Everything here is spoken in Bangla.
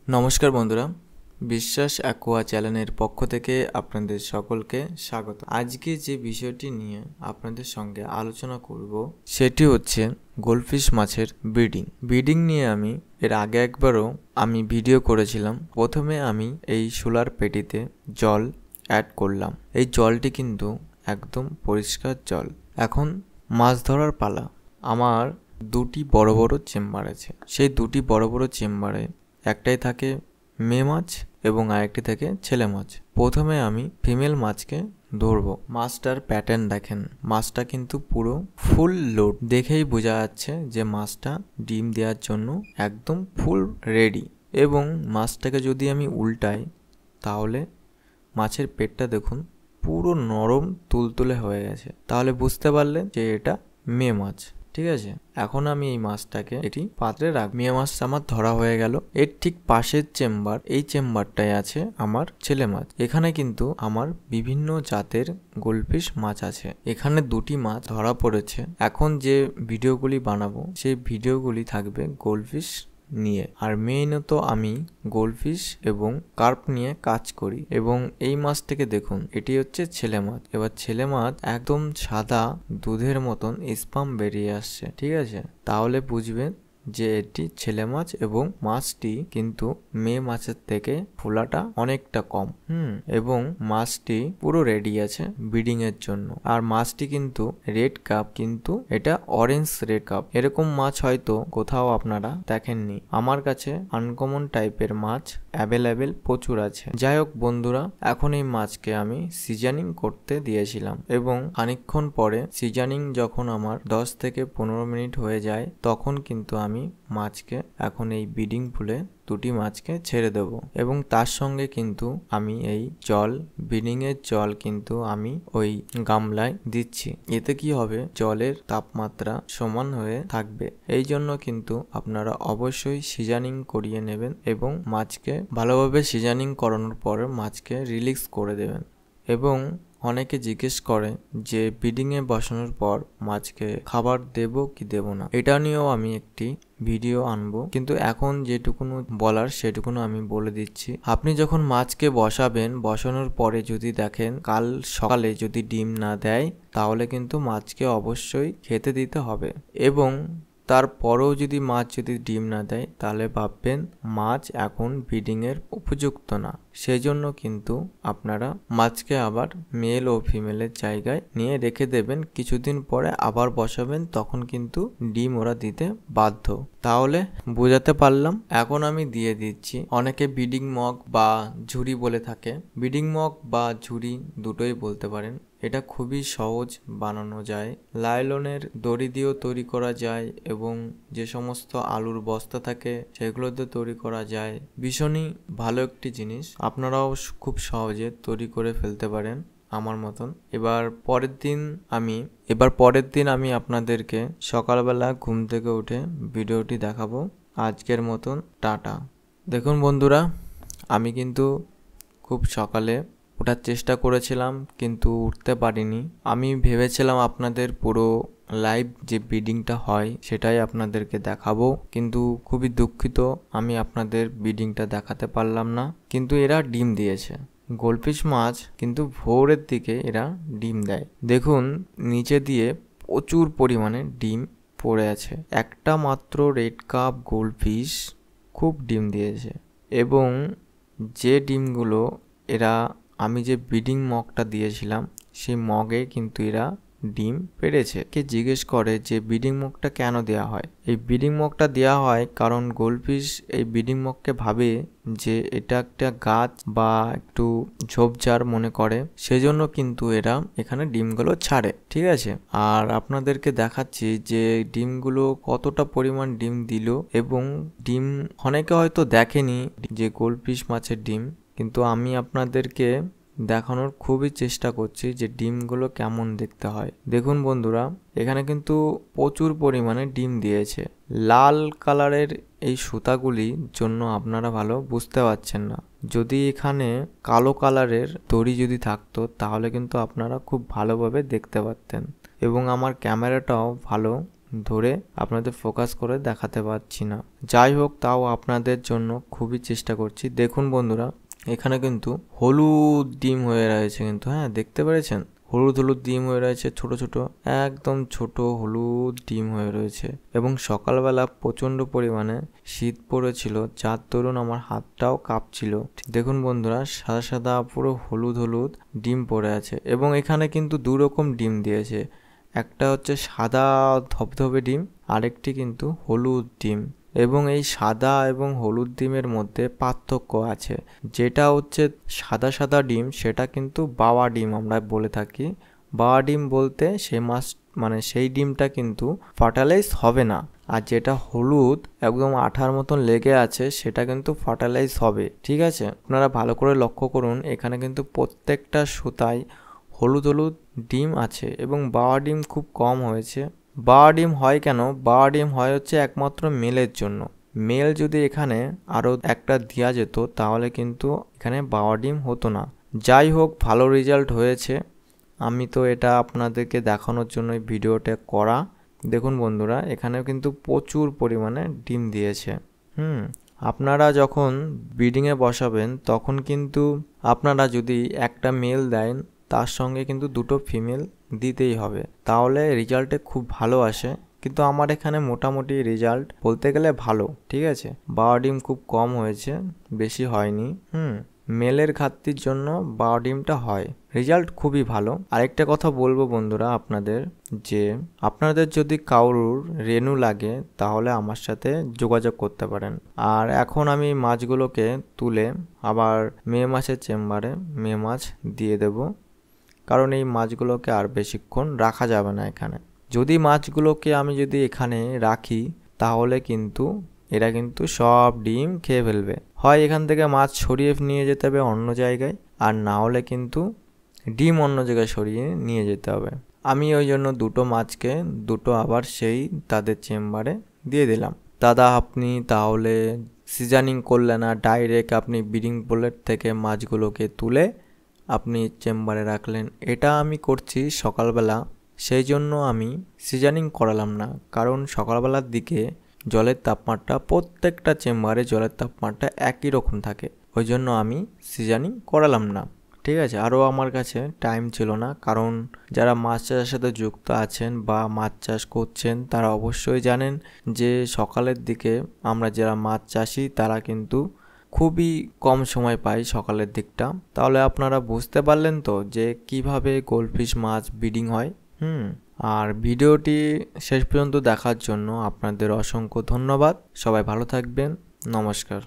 নমস্কার বন্ধুরা, বিশ্বাস অ্যাকোয়া চ্যানেলের পক্ষ থেকে আপনাদের সকলকে স্বাগত। আজকে যে বিষয়টি নিয়ে আপনাদের সঙ্গে আলোচনা করব সেটি হচ্ছে গোল্ডফিশ মাছের ব্রিডিং নিয়ে আমি এর আগে একবারও ভিডিও করেছিলাম। প্রথমে আমি এই সোলার পেটিতে জল অ্যাড করলাম। এই জলটি কিন্তু একদম পরিষ্কার জল। এখন মাছ ধরার পালা। আমার দুটি বড় বড় চেম্বার আছে। সেই দুটি বড় বড় চেম্বারে একটাই থাকে মেয়ে মাছ এবং আরেকটি থাকে ছেলে মাছ। প্রথমে আমি ফিমেল মাছকে ধরবো। মাছটার প্যাটার্ন দেখেন, মাছটা কিন্তু পুরো ফুল লোড। দেখেই বোঝা যাচ্ছে যে মাছটা ডিম দেওয়ার জন্য একদম ফুল রেডি। এবং মাছটাকে যদি আমি উল্টাই তাহলে মাছের পেটটা দেখুন পুরো নরম তুলতুলে হয়ে গেছে। তাহলে বুঝতে পারলেন যে এটা মেয়ে মাছ। ঠিক আছে, এখন আমি এই মাছটাকে একটি পাত্রে রাখ। মেয়ে মাছটা আমার ধরা হয়ে গেল। এর ঠিক পাশের চেম্বার, এই চেম্বারটায় আছে আমার ছেলে মাছ। এখানে কিন্তু আমার বিভিন্ন জাতের গোল্ডফিশ মাছ আছে। এখানে দুটি মাছ ধরা পড়েছে। এখন যে ভিডিওগুলি বানাবো সেই ভিডিওগুলি থাকবে গোল্ডফিশ নিয়ে। আর মেইনত আমি গোল্ডফিশ এবং কার্প নিয়ে কাজ করি। এবং এই মাছটাকে দেখুন, এটি হচ্ছে ছেলে মাছ। এবার ছেলে মাছ একদম সাদা দুধের মতন স্পাম বেরিয়ে আসছে। ঠিক আছে, তাহলে বুঝবেন যে এটি ছেলে মাছ এবং মাছটি কিন্তু মেয়ে মাছের থেকে ফোলাটা অনেকটা কম। এবং মাছটি পুরো রেডি আছে ব্রিডিং এর জন্য। আর মাছটি কিন্তু রেড কাপ, কিন্তু এটা অরেঞ্জ রেড কাপ। এরকম মাছ হয়তো কোথাও আপনারা দেখেননি। আমার কাছে আনকমন টাইপের মাছ অ্যাভেলেবেল প্রচুর আছে। যাই হোক বন্ধুরা, এখন এই মাছকে আমি সিজনিং করতে দিয়েছিলাম এবং খানিকক্ষণ পরে সিজনিং যখন আমার 10 থেকে 15 মিনিট হয়ে যায় তখন কিন্তু আমি মাছকে এখন এই ব্রিডিং পুলে দুটি মাছকে ছেড়ে দেব। এবং তার সঙ্গে কিন্তু আমি এই জল, ব্রিডিং এর জল কিন্তু আমি ওই গামলায় দিচ্ছি। এতে কি হবে, জলের তাপমাত্রা সমান হয়ে থাকবে। এই জন্য কিন্তু আপনারা অবশ্যই সিজনিং করিয়ে নেবেন এবং মাছকে ভালোভাবে সিজনিং করানোর পর মাছকে রিলিক্স করে দেবেন। এবং অনেকে জিজ্ঞেস করে যে ব্রিডিংয়ে বসানোর পর মাছকে খাবার দেব কি দেব না। এটা নিয়েও আমি একটি ভিডিও আনবো, কিন্তু এখন যেটুকুনো বলার সেটুকুনো আমি বলে দিচ্ছি। আপনি যখন মাছকে বসাবেন, বসানোর পরে যদি দেখেন কাল সকালে যদি ডিম না দেয় তাহলে কিন্তু মাছকে অবশ্যই খেতে দিতে হবে। এবং তারপরেও যদি মাছ ডিম না দেয় তাহলে ভাববেন মাছ এখন ব্রিডিং এর উপযুক্ত না। সেজন্য কিন্তু আপনারা মাছকে আবার মেল ও ফিমেলের জায়গায় নিয়ে রেখে দেবেন। কিছুদিন পরে আবার বসাবেন, তখন কিন্তু ডিম ওরা দিতে বাধ্য। তাহলে বোঝাতে পারলাম। এখন আমি দিয়ে দিচ্ছি। অনেকে ব্রিডিং মগ বা ঝুড়ি বলে থাকে। ব্রিডিং মগ বা ঝুড়ি দুটোই বলতে পারেন। এটা খুবই সহজ বানানো যায়। লাইলনের দড়ি দিয়েও তৈরি করা যায় এবং যে সমস্ত আলুর বস্তা থাকে সেগুলোতে তৈরি করা যায়। ভীষণই ভালো একটি জিনিস, আপনারাও খুব সহজে তৈরি করে ফেলতে পারেন আমার মতন। এবার পরের দিন আমি আপনাদেরকে সকালবেলা ঘুম থেকে উঠে ভিডিওটি দেখাবো। আজকের মতন টাটা। দেখুন বন্ধুরা, আমি কিন্তু খুব সকালে ওঠার চেষ্টা করেছিলাম কিন্তু উঠতে পারিনি। আমি ভেবেছিলাম আপনাদের পুরো লাইভ যে ব্রিডিংটা হয় সেটাই আপনাদেরকে দেখাবো, কিন্তু খুবই দুঃখিত আমি আপনাদের ব্রিডিংটা দেখাতে পারলাম না। কিন্তু এরা ডিম দিয়েছে। গোল্ডফিশ মাছ কিন্তু ভোরের দিকে এরা ডিম দেয়। দেখুন নিচে দিয়ে প্রচুর পরিমাণে ডিম পড়ে আছে। একটা মাত্র রেড কাপ গোল্ডফিশ খুব ডিম দিয়েছে। এবং যে ডিমগুলো এরা, আমি যে ব্রিডিং মগটা দিয়েছিলাম সেই মগে কিন্তু এরা ডিম পেড়েছে। কে জিজ্ঞেস করে যে ব্রিডিং মগটা কেন দেওয়া হয়। এই ব্রিডিং মগটা দেওয়া হয় কারণ গোল্ডফিশ এই ব্রিডিং মগকে ভাবে যে এটা একটা গাছ বা একটু ঝোপঝাড় মনে করে, সেজন্য কিন্তু এরা এখানে ডিমগুলো ছাড়ে। ঠিক আছে, আর আপনাদেরকে দেখাচ্ছি যে ডিমগুলো কতটা পরিমাণ ডিম দিল। এবং ডিম অনেকে হয়তো দেখেনি যে গোল্ডফিশ মাছের ডিম, কিন্তু আমি আপনাদেরকে দেখানোর খুবই চেষ্টা করছি যে ডিমগুলো কেমন দেখতে হয়। দেখুন বন্ধুরা, এখানে কিন্তু প্রচুর পরিমাণে ডিম দিয়েছে। লাল কালারের এই সুতাগুলির জন্য আপনারা ভালো বুঝতে পারছেন না। যদি এখানে কালো কালারের দড়ি যদি থাকতো তাহলে কিন্তু আপনারা খুব ভালোভাবে দেখতে পারতেন এবং আমার ক্যামেরাটাও ভালো ধরে আপনাদের ফোকাস করে দেখাতে পারছি না। যাই হোক, তাও আপনাদের জন্য খুবই চেষ্টা করছি। দেখুন বন্ধুরা, এখানে কিন্তু হলুদ ডিম হয়ে রয়েছে কিন্তু, হ্যাঁ দেখতে পেরেছেন? হলুদ হলুদ ডিম হয়ে রয়েছে, ছোট ছোট, একদম ছোট হলুদ ডিম হয়ে রয়েছে। এবং সকালবেলা প্রচন্ড পরিমাণে শীত পড়েছিল, যার দরুন আমার হাতটাও কাঁপছিল। দেখুন বন্ধুরা, সাদা সাদা পুরো হলুদ হলুদ ডিম পড়ে আছে। এবং এখানে কিন্তু 2 রকম ডিম দিয়েছে, একটা হচ্ছে সাদা ধবধবে ডিম, আরেকটি কিন্তু হলুদ ডিম। এবং এই সাদা এবং হলুদ ডিমের মধ্যে পার্থক্য আছে। যেটা হচ্ছে সাদা সাদা ডিম, সেটা কিন্তু বাওয়া ডিম আমরা বলে থাকি। বাওয়া ডিম বলতে সেই ডিমটা কিন্তু ফার্টালাইজ হবে না। আর যেটা হলুদ একদম আঠার মতন লেগে আছে, সেটা কিন্তু ফার্টালাইজ হবে। ঠিক আছে, আপনারা ভালো করে লক্ষ্য করুন, এখানে কিন্তু প্রত্যেকটা সুতায় হলুদ হলুদ ডিম আছে এবং বাওয়া ডিম খুব কম হয়েছে। বাওয়া ডিম হয় কেন? বাওয়া ডিম হয় হচ্ছে একমাত্র মেলের জন্য। মেল যদি এখানে আরও একটা দেওয়া যেত, তাহলে কিন্তু এখানে বাওয়া ডিম হতো না। যাই হোক, ভালো রেজাল্ট হয়েছে। আমি তো এটা আপনাদেরকে দেখানোর জন্য ভিডিওটা করা। দেখুন বন্ধুরা, এখানেও কিন্তু প্রচুর পরিমাণে ডিম দিয়েছে। আপনারা যখন ব্রিডিংয়ে বসাবেন, তখন কিন্তু আপনারা যদি একটা মেল দেন, তার সঙ্গে কিন্তু 2টো ফিমেল দিতেই হবে, তাহলে রেজাল্টে খুব ভালো আসে। কিন্তু আমার এখানে মোটামুটি রেজাল্ট বলতে গেলে ভালো। ঠিক আছে, বাওয়া ডিম খুব কম হয়েছে, বেশি হয়নি। মেলের ঘাটতির জন্য বাওয়া ডিমটা হয়। রেজাল্ট খুবই ভালো। আরেকটা কথা বলবো বন্ধুরা আপনাদের, যে আপনাদের যদি কারুর রেনু লাগে, তাহলে আমার সাথে যোগাযোগ করতে পারেন। আর এখন আমি মাছগুলোকে তুলে আবার মে মাছের চেম্বারে মে মাছ দিয়ে দেব, কারণ এই মাছগুলোকে আর বেশিক্ষণ রাখা যাবে না এখানে। যদি মাছগুলোকে আমি এখানে রাখি, তাহলে কিন্তু এরা কিন্তু সব ডিম খেয়ে ফেলবে। হয় এখান থেকে মাছ সরিয়ে নিয়ে যেতে হবে অন্য জায়গায়, আর না হলে কিন্তু ডিম অন্য জায়গায় সরিয়ে নিয়ে যেতে হবে। আমি ওই জন্য 2টো মাছকে আবার সেই তাদের চেম্বারে দিয়ে দিলাম। দাদা, আপনি তাহলে সিজনিং করলেন না, ডাইরেক্ট আপনি ব্রিডিং পোলের থেকে মাছগুলোকে তুলে আপনি চেম্বারে রাখলেন। এটা আমি করছি সকালবেলা, সেই জন্য আমি সিজনিং করালাম না। কারণ সকালবেলার দিকে জলের তাপমাত্রা, প্রত্যেকটা চেম্বারে জলের তাপমাত্রা একই রকম থাকে, ওই জন্য আমি সিজনিং করালাম না। ঠিক আছে, আরও আমার কাছে টাইম ছিল না। কারণ যারা মাছ চাষের সাথে যুক্ত আছেন বা মাছ চাষ করছেন, তারা অবশ্যই জানেন যে সকালের দিকে আমরা যারা মাছ চাষি, তারা কিন্তু খুবই কম সময় পাই সকালের দিকটা। তাহলে আপনারা বুঝতে পারলেন তো যে কিভাবে গোল্ডফিশ মাছ ব্রিডিং হয়। আর ভিডিওটি শেষ পর্যন্ত দেখার জন্য আপনাদের অসংখ্য ধন্যবাদ। সবাই ভালো থাকবেন। নমস্কার।